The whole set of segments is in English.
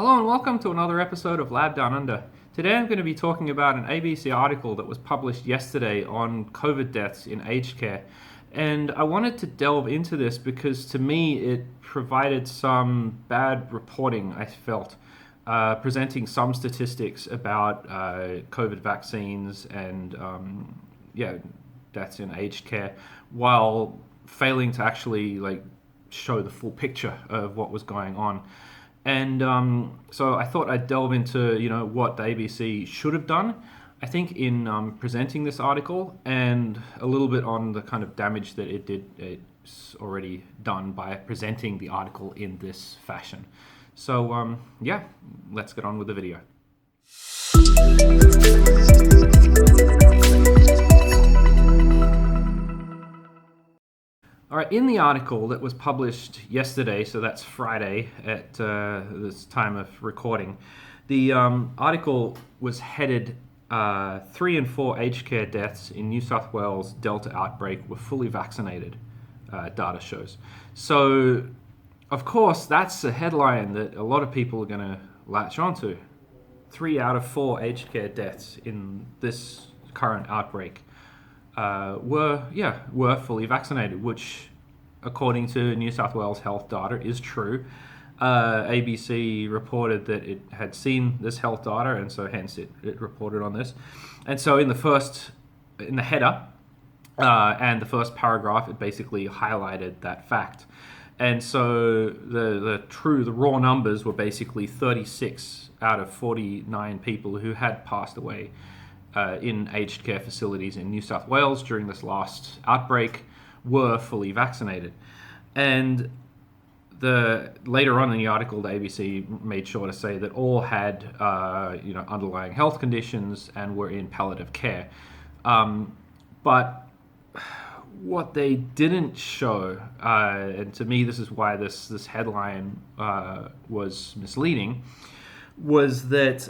Hello and welcome to another episode of Lab Down Under. Today I'm going to be talking about an ABC article that was published yesterday on COVID deaths in aged care. And I wanted to delve into this because to me it provided some bad reporting, I felt, presenting some statistics about COVID vaccines and deaths in aged care while failing to actually show the full picture of what was going on. And so I thought I'd delve into, what the ABC should have done, I think, in presenting this article, and a little bit on the kind of damage that it's already done by presenting the article in this fashion. So, let's get on with the video. All right, in the article that was published yesterday, so that's Friday at this time of recording, the article was headed 3 and 4 aged care deaths in New South Wales Delta outbreak were fully vaccinated, data shows. So, of course, that's a headline that a lot of people are going to latch onto. 3 out of 4 aged care deaths in this current outbreak were fully vaccinated, which, according to New South Wales health data, is true. ABC reported that it had seen this health data, and so hence it reported on this. And so in the header and the first paragraph, it basically highlighted that fact. And so the raw numbers were basically 36 out of 49 people who had passed away in aged care facilities in New South Wales during this last outbreak were fully vaccinated. And later on in the article, the ABC made sure to say that all had underlying health conditions and were in palliative care. But what they didn't show, and to me this is why this headline was misleading, was that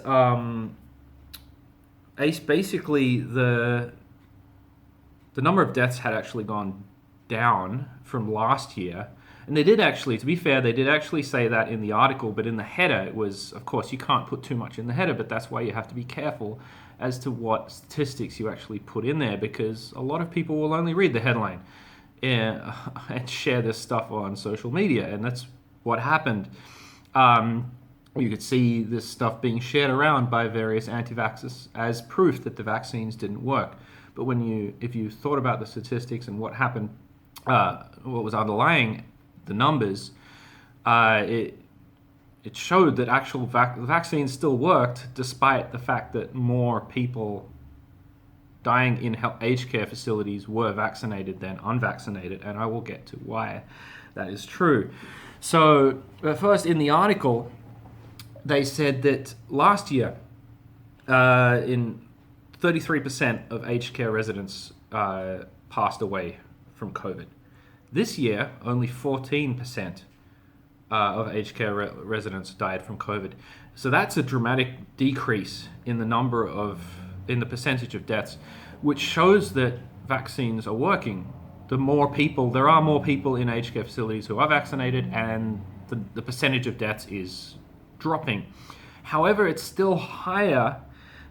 basically the number of deaths had actually gone down from last year. And they did actually, to be fair, they did actually say that in the article, but in the header it was, of course, you can't put too much in the header, but that's why you have to be careful as to what statistics you actually put in there, because a lot of people will only read the headline and share this stuff on social media, and that's what happened. You could see this stuff being shared around by various anti-vaxxers as proof that the vaccines didn't work. But if you thought about the statistics and what happened, what was underlying the numbers, it showed that actual vaccines still worked, despite the fact that more people dying in aged care facilities were vaccinated than unvaccinated, and I will get to why that is true. So, first, in the article, they said that last year, in 33% of aged care residents passed away from COVID. This year, only 14% of aged care residents died from COVID. So that's a dramatic decrease in the percentage of deaths, which shows that vaccines are working. There are more people in aged care facilities who are vaccinated, and the percentage of deaths is dropping. However, it's still higher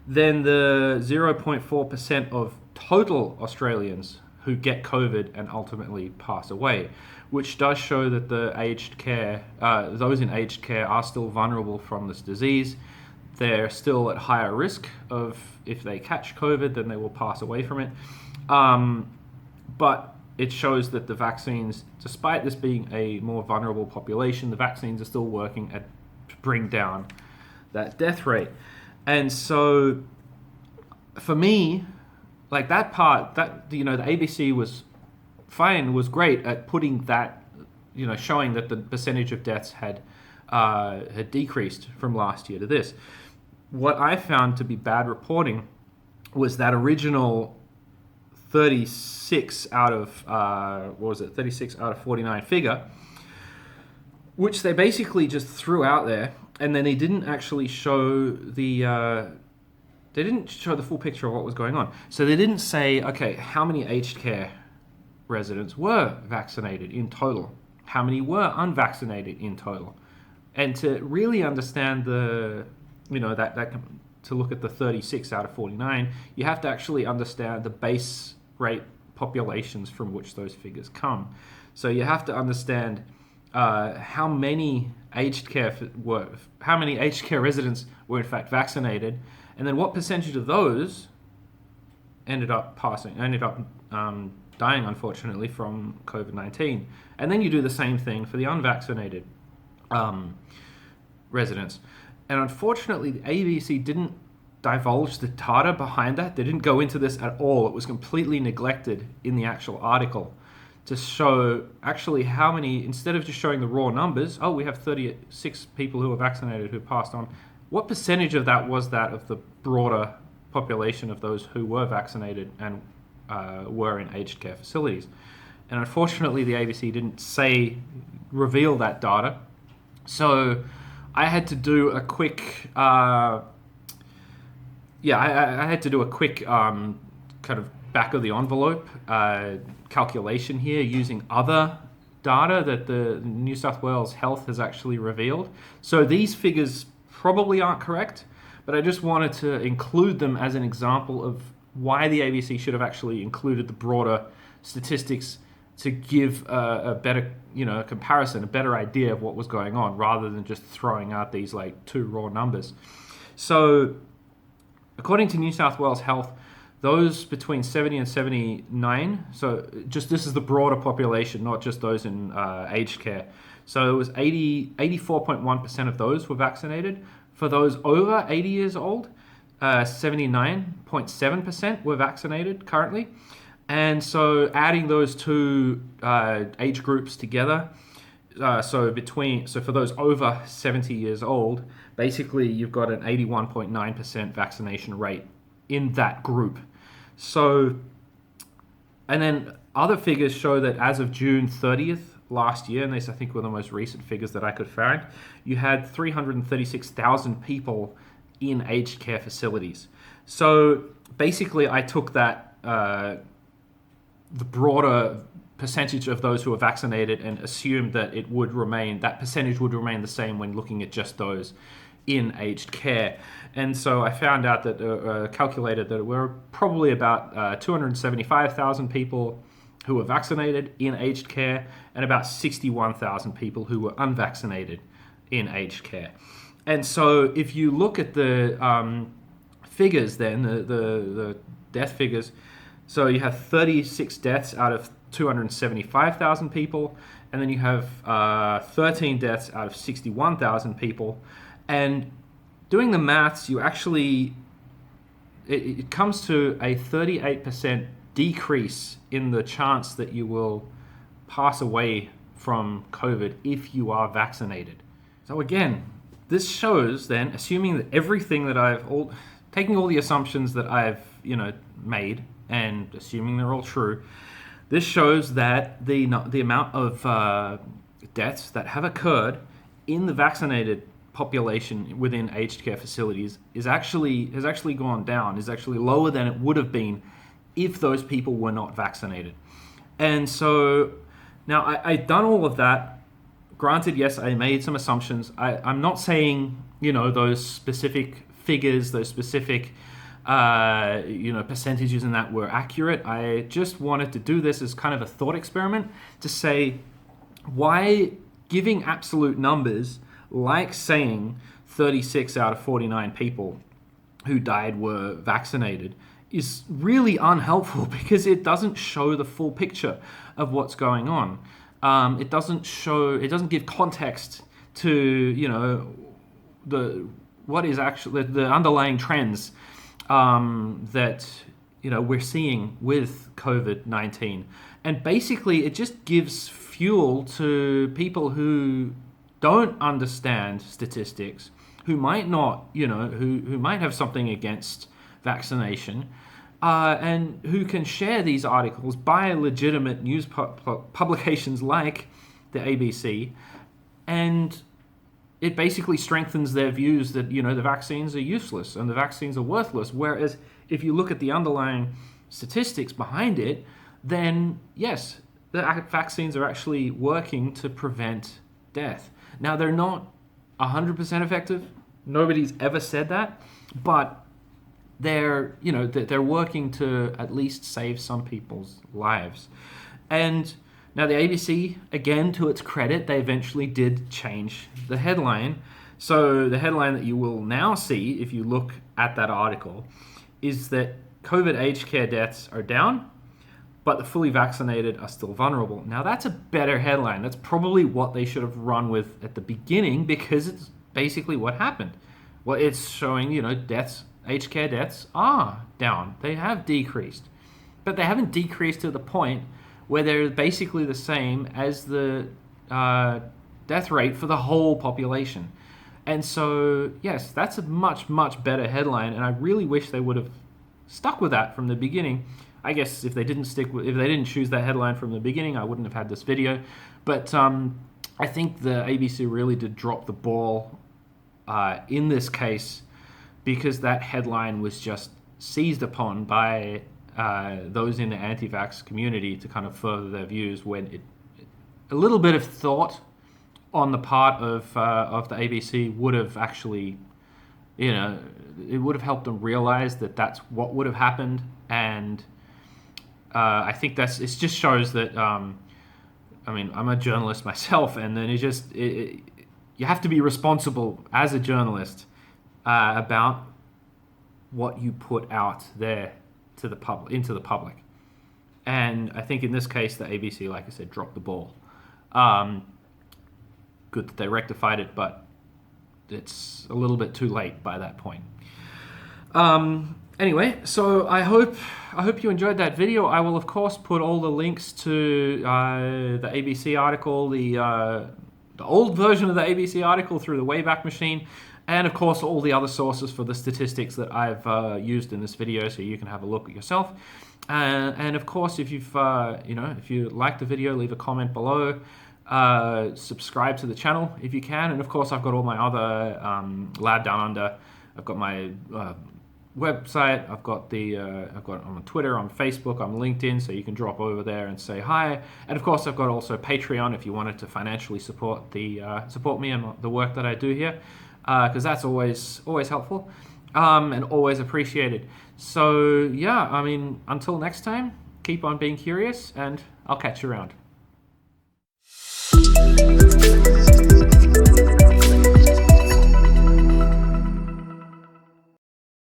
than the 0.4% of total Australians who get COVID and ultimately pass away, which does show that those in aged care are still vulnerable from this disease. They're still at higher risk of, if they catch COVID, then they will pass away from it. But it shows that the vaccines, despite this being a more vulnerable population, the vaccines are still working to bring down that death rate. And so, for me, that part, the ABC was great at putting that, showing that the percentage of deaths had decreased from last year to this. What I found to be bad reporting was that original 36 out of 49 figure, which they basically just threw out there, and then they didn't actually show the full picture of what was going on. So they didn't say, okay, how many aged care residents were vaccinated in total? How many were unvaccinated in total? And to really understand to look at the 36 out of 49, you have to actually understand the base rate populations from which those figures come. So you have to understand how many aged care residents were in fact vaccinated, and then what percentage of those ended up dying, unfortunately, from COVID-19. And then you do the same thing for the unvaccinated residents. And unfortunately, the ABC didn't divulge the data behind that. They didn't go into this at all. It was completely neglected in the actual article to show actually how many, instead of just showing the raw numbers, we have 36 people who were vaccinated who passed on. What percentage of that was that of the broader population of those who were vaccinated and were in aged care facilities? And unfortunately, the ABC didn't reveal that data. So I had to do a quick, I had to do a quick kind of back of the envelope calculation here using other data that the New South Wales Health has actually revealed. So these figures probably aren't correct, but I just wanted to include them as an example of why the ABC should have actually included the broader statistics to give a better, comparison, a better idea of what was going on, rather than just throwing out these like two raw numbers. So according to New South Wales Health, those between 70 and 79, so just this is the broader population, not just those in aged care. So it was 84.1% of those were vaccinated. For those over 80 years old, 79.7% were vaccinated currently. And so adding those two age groups together, so for those over 70 years old, basically you've got an 81.9% vaccination rate in that group. So, and then other figures show that as of June 30th last year, and these I think were the most recent figures that I could find, you had 336,000 people in aged care facilities. So basically I took that, the broader percentage of those who were vaccinated, and assumed that that percentage would remain the same when looking at just those in aged care. And so I found out that calculated that there were probably about 275,000 people who were vaccinated in aged care, and about 61,000 people who were unvaccinated in aged care. And so if you look at the figures then, the death figures, so you have 36 deaths out of 275,000 people, and then you have 13 deaths out of 61,000 people. And doing the maths, it comes to a 38% decrease in the chance that you will pass away from COVID if you are vaccinated. So again, this shows then, assuming that everything that taking all the assumptions that I've made and assuming they're all true, this shows that the amount of deaths that have occurred in the vaccinated population within aged care facilities has actually gone down, is actually lower than it would have been if those people were not vaccinated. And so now I've done all of that. Granted, yes, I made some assumptions. I'm not saying those specific figures, those specific percentages and that were accurate. I just wanted to do this as kind of a thought experiment to say, why giving absolute numbers like saying 36 out of 49 people who died were vaccinated is really unhelpful, because it doesn't show the full picture of what's going on. It doesn't give context to what is actually the underlying trends that we're seeing with COVID-19. And basically it just gives fuel to people who don't understand statistics, who might not, who might have something against vaccination, and who can share these articles by legitimate news publications like the ABC, and it basically strengthens their views that the vaccines are useless and the vaccines are worthless. Whereas if you look at the underlying statistics behind it, then yes, the vaccines are actually working to prevent death. Now they're not 100% effective. Nobody's ever said that, but they're working to at least save some people's lives. And now the ABC, again, to its credit, they eventually did change the headline. So the headline that you will now see if you look at that article is that COVID aged care deaths are down, but the fully vaccinated are still vulnerable. Now that's a better headline. That's probably what they should have run with at the beginning, because it's basically what happened. Well, it's showing, deaths, aged care deaths are down. They have decreased, but they haven't decreased to the point where they're basically the same as the death rate for the whole population. And so, yes, that's a much, much better headline, and I really wish they would have stuck with that from the beginning. I guess if they didn't choose that headline from the beginning, I wouldn't have had this video. But I think the ABC really did drop the ball in this case, because that headline was just seized upon by those in the anti-vax community to kind of further their views, when a little bit of thought on the part of the ABC would have actually, it would have helped them realize that that's what would have happened. And I think it just shows that, I'm a journalist myself, and then you have to be responsible as a journalist about what you put out there to the into the public. And I think in this case, the ABC, like I said, dropped the ball. Good that they rectified it, but it's a little bit too late by that point. Anyway, so I hope you enjoyed that video. I will, of course, put all the links to the ABC article, the old version of the ABC article through the Wayback Machine, and of course all the other sources for the statistics that I've used in this video, so you can have a look at yourself. And of course, if you've if you liked the video, leave a comment below. Subscribe to the channel if you can, and of course I've got all my other Lab Down Under. I've got my website. I've got I'm on Twitter, on Facebook, I'm LinkedIn, so you can drop over there and say hi. And of course I've got also Patreon if you wanted to financially support me and the work that I do here, because that's always helpful and always appreciated. So yeah, until next time, keep on being curious, and I'll catch you around.